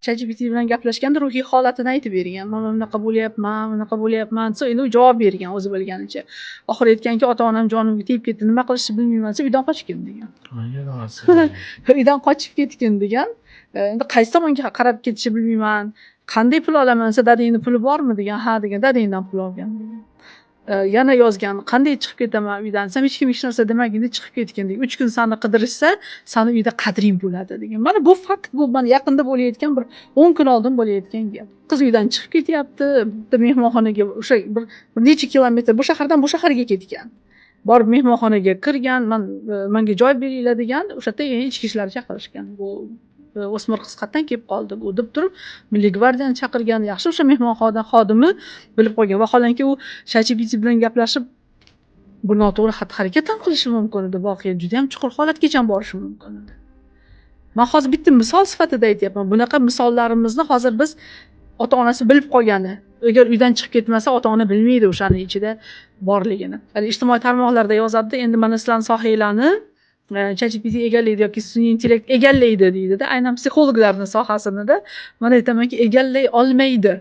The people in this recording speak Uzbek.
ChatGPT bilan gaplashganda ruhiy holatini aytib bergan. Men bunaqa bo'lyapman desa, endi u javob bergan o'zi bilganicha. Oxiri aytganki, ota-onam jonimga tegib ketdi, nima qilishni bilmayman desa, uydan qochgan degan. Uydan qochib ketgan degan. Endi qaysi tomonga qarab ketishni bilmayman. Qanday pul olaman desa, dadangning puli bormi degan. Ha degan, dadangdan pul olgan degan. Yana yozgan, qanday chiqib ketaman uydan desam, hech kim hech narsa demaganda chiqib ketgan degan. 3 kun seni qidirishsa, seni uyda qadring bo'ladi degan. Mana bu fakt, bu mana yaqinda bo'layotgan bir 10 kun oldin bo'layotgan gap. Qiz uydan chiqib ketyapti, bitta mehmonxonaga o'sha bir necha kilometr bu shahardan bu shaharga ketgan. Borib mehmonxonaga kirgan, menga joy beringlar degan, o'sha yerda ichki ishlar chaqirishgan. Bu o'smir qiz qayerdan kelib qoldi bu deb turib Milliy gvardiyani chaqirgan. Yaxshi o'sha mehmonxona xodimi bilib qolgan. Vaholanki u ChatGPT bilan gaplashib bu noto'g'ri xatti-harakat ham qilishi mumkin edi. Voqea juda ham chuqur holatgacha borishi mumkin edi. Men hozir bitta misol sifatida aytyapman. Bunaqa misollarimizni hozir biz ota-onasi bilib qolgani. Agar uydan chiqib ketmasa, ota-ona bilmaydi o'shaning ichida borligini. Hali ijtimoiy tarmoqlarda yozadi-da, endi mana sizlarning sohanglarni ChatGPT egallaydi yoki sun'iy intellekt egallaydi deydi-da. Aynan psixologlarning sohasini-da. Men aytamanki, egallay olmaydi.